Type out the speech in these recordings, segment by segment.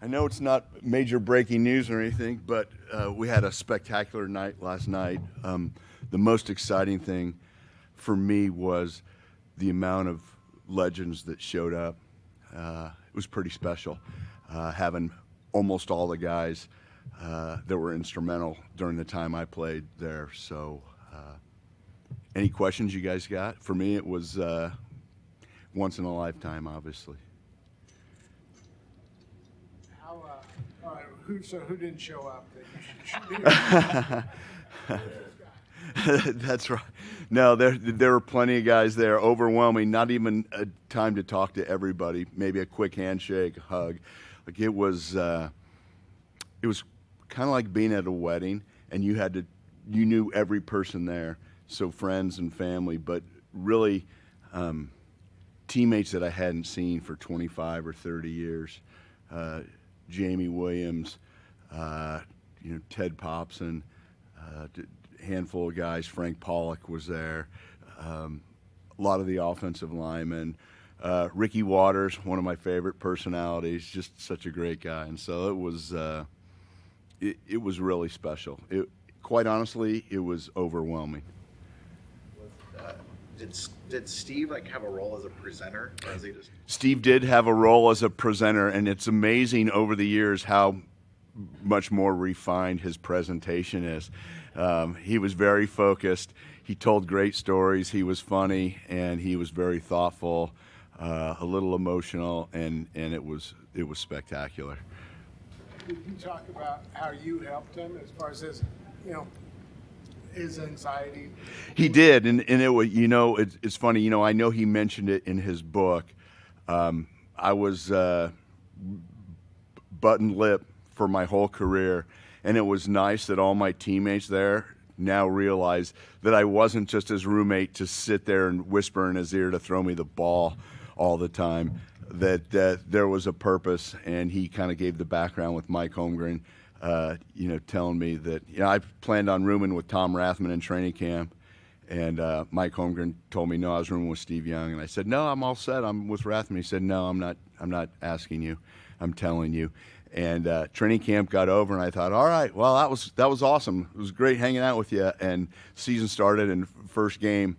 I know it's not major breaking news or anything, but we had a spectacular night last night. The most exciting thing for me was the amount of legends that showed up. It was pretty special, having almost all the guys that were instrumental during the time I played there. So, any questions you guys got? For me, it was once in a lifetime, obviously. All right, who didn't show up that you should That's right. No, there were plenty of guys there. Overwhelming. Not even a time to talk to everybody. Maybe a quick handshake, a hug. Like it was kind of like being at a wedding, and you knew every person there. So friends and family, but really teammates that I hadn't seen for 25 or 30 years. Jamie Williams, Ted Popson, handful of guys. Frank Pollock was there. A lot of the offensive linemen. Ricky Waters, one of my favorite personalities, just such a great guy. And so it was really special. Quite honestly, it was overwhelming. Did Steve have a role as a presenter, or is he just? Steve did have a role as a presenter, and it's amazing over the years how much more refined his presentation is. He was very focused. He told great stories. He was funny, and he was very thoughtful, a little emotional, and it was spectacular. Did you talk about how you helped him as far as his anxiety? He did, and it was, it's funny, I know he mentioned it in his book. I was button lip for my whole career, and it was nice that all my teammates there now realize that I wasn't just his roommate to sit there and whisper in his ear to throw me the ball all the time, that there was a purpose, and he kind of gave the background with Mike Holmgren, telling me that, I planned on rooming with Tom Rathman in training camp, and Mike Holmgren told me, no, I was rooming with Steve Young, and I said, no, I'm all set, I'm with Rathman. He said, no, I'm not asking you, I'm telling you. And training camp got over, and I thought, all right, well, that was awesome. It was great hanging out with you. And season started, and first game,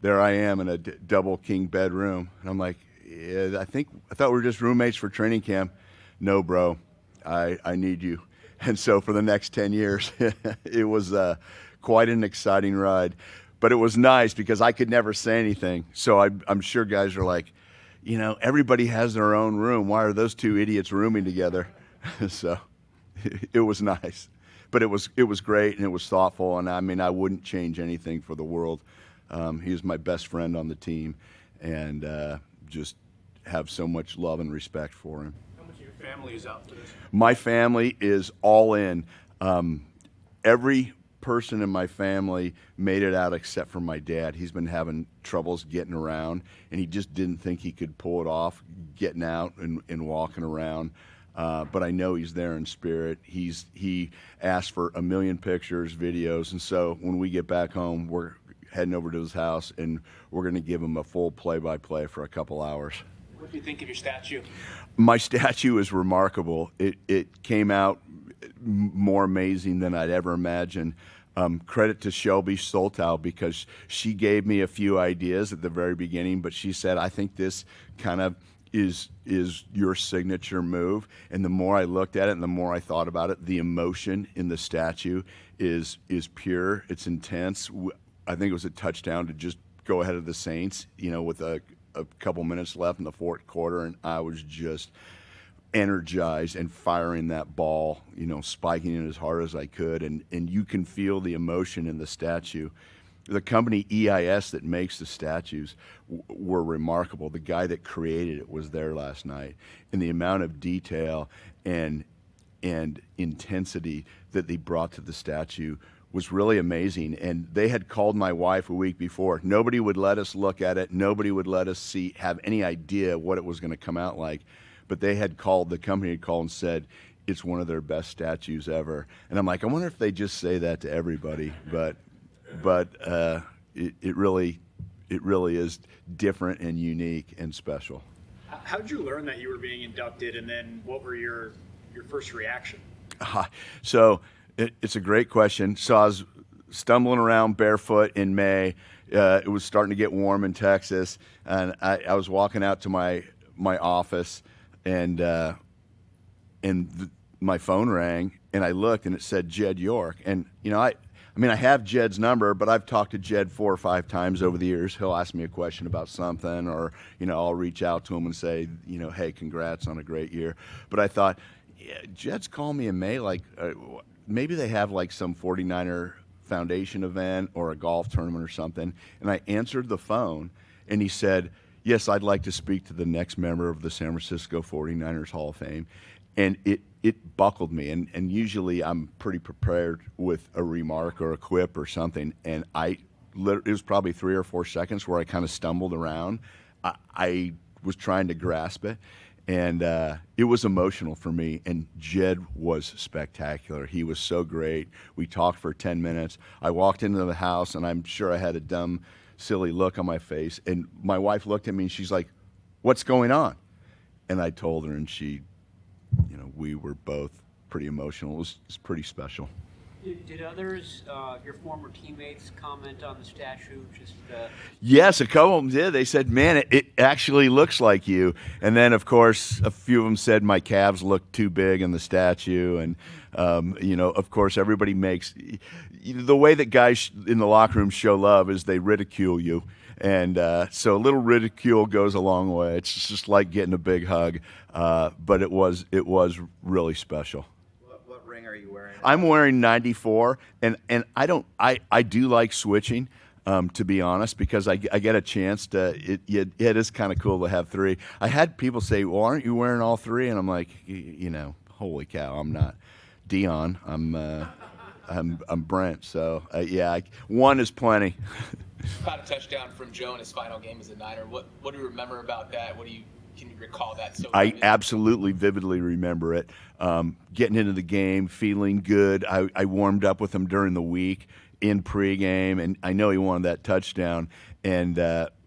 there I am in a double king bedroom, and I'm like, yeah, I thought we were just roommates for training camp. No, bro, I need you. And so for the next 10 years, it was quite an exciting ride. But it was nice because I could never say anything. So I'm sure guys are like, everybody has their own room. Why are those two idiots rooming together? So it was nice. But it was great, and it was thoughtful. And I wouldn't change anything for the world. He was my best friend on the team, and just have so much love and respect for him. How much of your family is out for this? My family is all in. Every person in my family made it out except for my dad. He's been having troubles getting around, and he just didn't think he could pull it off, getting out and walking around. But I know he's there in spirit. He asked for 1 million pictures, videos, and so when we get back home, we're heading over to his house, and we're going to give him a full play-by-play for a couple hours. What do you think of your statue? My statue is remarkable. It came out more amazing than I'd ever imagined. Credit to Shelby Soltow, because she gave me a few ideas at the very beginning, but she said, I think this kind of is your signature move. And the more I looked at it and the more I thought about it, the emotion in the statue is pure. It's intense. I think it was a touchdown to just go ahead of the Saints, with a couple minutes left in the fourth quarter, and I was just energized and firing that ball, spiking it as hard as I could, and you can feel the emotion in the statue. The company EIS that makes the statues were remarkable. The guy that created it was there last night, and the amount of detail and intensity that they brought to the statue was really amazing. And they had called my wife a week before. Nobody would let us look at it. Nobody would let us have any idea what it was going to come out like. But the company had called and said, it's one of their best statues ever. And I'm like, I wonder if they just say that to everybody. But it really is different and unique and special. How did you learn that you were being inducted, and then what were your your first reaction? So it's a great question. So I was stumbling around barefoot in May. It was starting to get warm in Texas, and I was walking out to my office, and my phone rang, and I looked, and it said Jed York. And I have Jed's number, but I've talked to Jed 4 or 5 times over the years. He'll ask me a question about something, or I'll reach out to him and say, hey, congrats on a great year. But I thought, yeah, Jed's calling me in May, like maybe they have like some 49er Foundation event or a golf tournament or something. And I answered the phone, and he said, yes, I'd like to speak to the next member of the San Francisco 49ers Hall of Fame. And it buckled me. And usually I'm pretty prepared with a remark or a quip or something. And it was probably 3 or 4 seconds where I kind of stumbled around. I was trying to grasp it. And it was emotional for me. And Jed was spectacular. He was so great. We talked for 10 minutes. I walked into the house, and I'm sure I had a dumb, silly look on my face. And my wife looked at me, and she's like, what's going on? And I told her, and we were both pretty emotional. It was pretty special. Did others, your former teammates, comment on the statue? Yes, a couple of them did. They said, man, it actually looks like you. And then, of course, a few of them said my calves look too big in the statue. And, of course, everybody makes the way that guys in the locker room show love is they ridicule you. And so a little ridicule goes a long way. It's just like getting a big hug. But it was really special. What ring are you wearing? I'm wearing 94, and I do like switching, to be honest, because I get a chance to. It is kind of cool to have 3. I had people say, "Well, aren't you wearing all 3?" And I'm like, holy cow, I'm not Dion. I'm Brent. So yeah, 1 is plenty. Caught a touchdown from Joe in his final game as a Niner. What do you remember about that? Can you recall that? I absolutely vividly remember it. Getting into the game, feeling good. I warmed up with him during the week in pregame, and I know he wanted that touchdown. And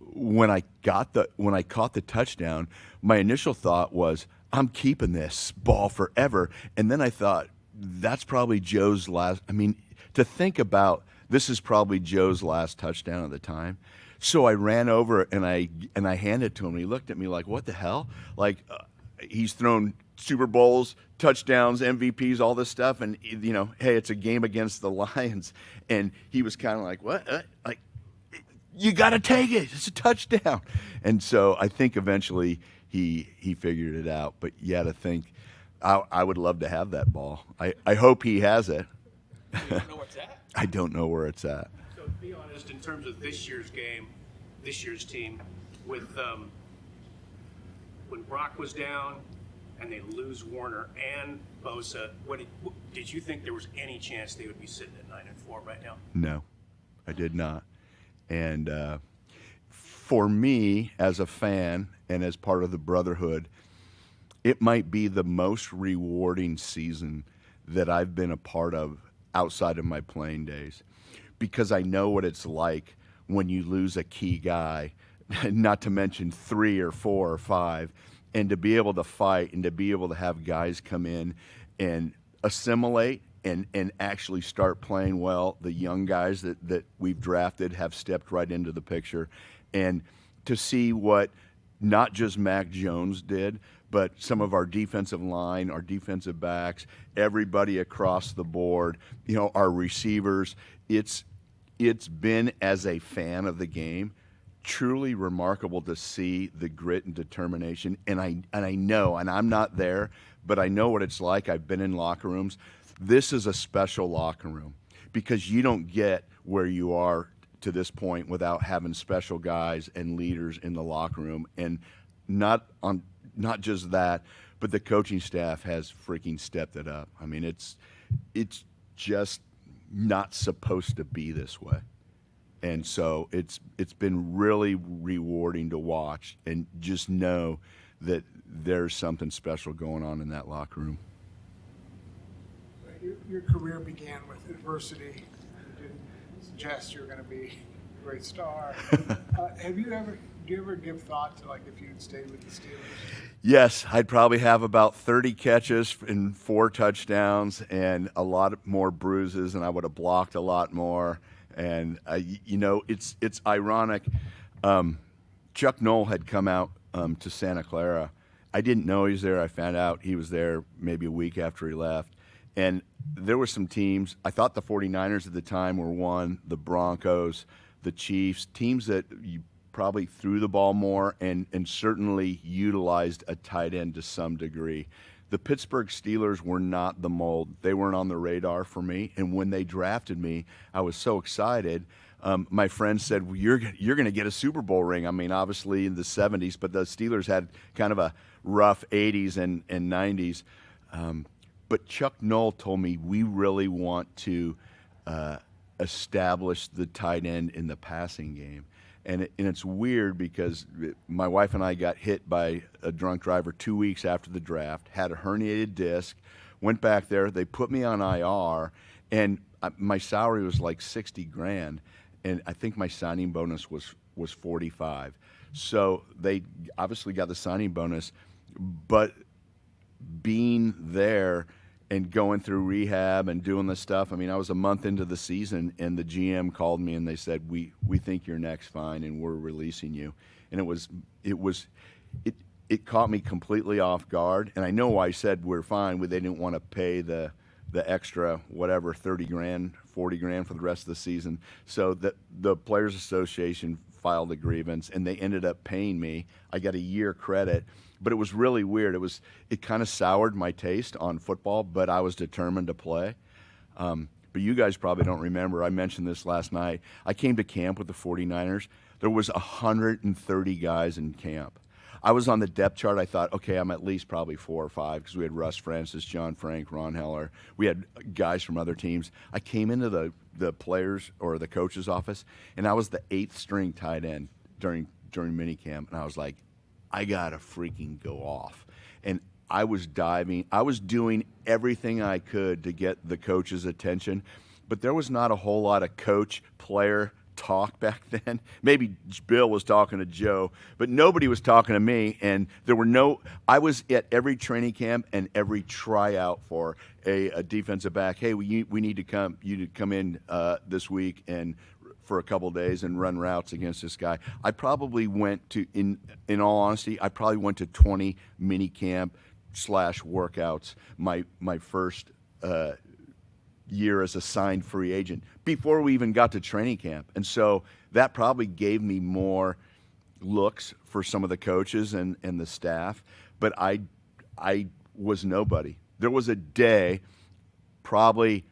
when I caught the touchdown, my initial thought was, I'm keeping this ball forever. And then I thought, that's probably Joe's last. I mean, to think about, this is probably Joe's last touchdown of the time. So I ran over and I handed it to him. He looked at me like, what the hell? Like, he's thrown Super Bowls, touchdowns, MVPs, all this stuff. And, hey, it's a game against the Lions. And he was kind of like, what? Like, you got to take it. It's a touchdown. And so I think eventually he figured it out. But yeah, to think, I would love to have that ball. I hope he has it. You don't know where it's at? I don't know where it's at. So to be honest, in terms of this year's game, this year's team, with when Brock was down and they lose Warner and Bosa, did you think there was any chance they would be sitting at 9-4 right now? No, I did not. And for me, as a fan and as part of the brotherhood, it might be the most rewarding season that I've been a part of outside of my playing days, because I know what it's like when you lose a key guy, not to mention 3 or 4 or 5, and to be able to fight and to be able to have guys come in and assimilate and actually start playing well. The young guys that we've drafted have stepped right into the picture. And to see what not just Mac Jones did, but some of our defensive line, our defensive backs, everybody across the board, our receivers, it's been, as a fan of the game, truly remarkable to see the grit and determination. And I know, and I'm not there, but I know what it's like. I've been in locker rooms. This is a special locker room because you don't get where you are to this point without having special guys and leaders in the locker room. And not just that, but the coaching staff has freaking stepped it up. I mean, it's just not supposed to be this way. And so it's been really rewarding to watch and just know that there's something special going on in that locker room. Your career began with adversity. You didn't suggest you're going to be a great star. Have you ever, you ever give thought to like if you'd stayed with the Steelers? Yes, I'd probably have about 30 catches and 4 touchdowns and a lot more bruises, and I would have blocked a lot more. And it's ironic. Chuck Noll had come out to Santa Clara. I didn't know he was there. I found out he was there maybe a week after he left. And there were some teams. I thought the 49ers at the time were one, the Broncos, the Chiefs, teams that you probably threw the ball more and certainly utilized a tight end to some degree. The Pittsburgh Steelers were not the mold. They weren't on the radar for me. And when they drafted me, I was so excited. My friend said, well, you're going to get a Super Bowl ring. I mean, obviously in the 70s, but the Steelers had kind of a rough 80s and 90s. But Chuck Noll told me, we really want to establish the tight end in the passing game. And it's weird because my wife and I got hit by a drunk driver 2 weeks after the draft, had a herniated disc, went back there. They put me on IR, and my salary was like $60,000, and I think my signing bonus was 45. So they obviously got the signing bonus, but being there and going through rehab and doing this stuff. I mean, I was a month into the season, and the GM called me and they said, "We think you're next fine, and we're releasing you." And it caught me completely off guard. And I know why I said we're fine, but they didn't want to pay the extra whatever $30,000, $40,000 for the rest of the season. So the Players Association filed a grievance, and they ended up paying me. I got a year credit. But it was really weird. It kind of soured my taste on football, but I was determined to play. But you guys probably don't remember. I mentioned this last night. I came to camp with the 49ers. There was 130 guys in camp. I was on the depth chart. I thought, okay, I'm at least probably 4 or 5 because we had Russ Francis, John Frank, Ron Heller. We had guys from other teams. I came into the players or the coach's office, and I was the 8th string tight end during minicamp, and I was like, I gotta freaking go off. And I was diving. I was doing everything I could to get the coach's attention, but there was not a whole lot of coach-player talk back then. Maybe Bill was talking to Joe, but nobody was talking to me. And I was at every training camp and every tryout for a defensive back. Hey, we need to come in this week and for a couple of days and run routes against this guy. I probably went to, in all honesty, I probably went to 20 mini camp / workouts my first year as a signed free agent before we even got to training camp. And so that probably gave me more looks for some of the coaches and the staff, but I was nobody. There was a day, probably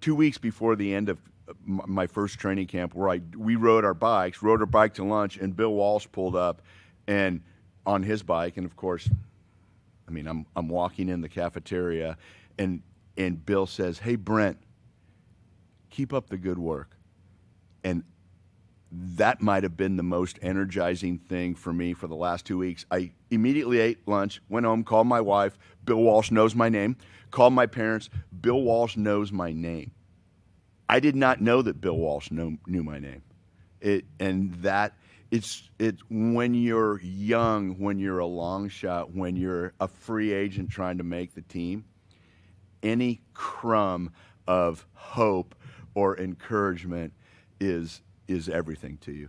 2 weeks before the end of my first training camp, where we rode our bike to lunch, and Bill Walsh pulled up and on his bike, and of course, I mean, I'm walking in the cafeteria, and Bill says, "Hey, Brent, keep up the good work." And that might have been the most energizing thing for me for the last 2 weeks. I immediately ate lunch, went home, called my wife. Bill Walsh knows my name. Called my parents. Bill Walsh knows my name. I did not know that Bill Walsh knew my name. It's when you're young, when you're a long shot, when you're a free agent trying to make the team, any crumb of hope or encouragement is everything to you.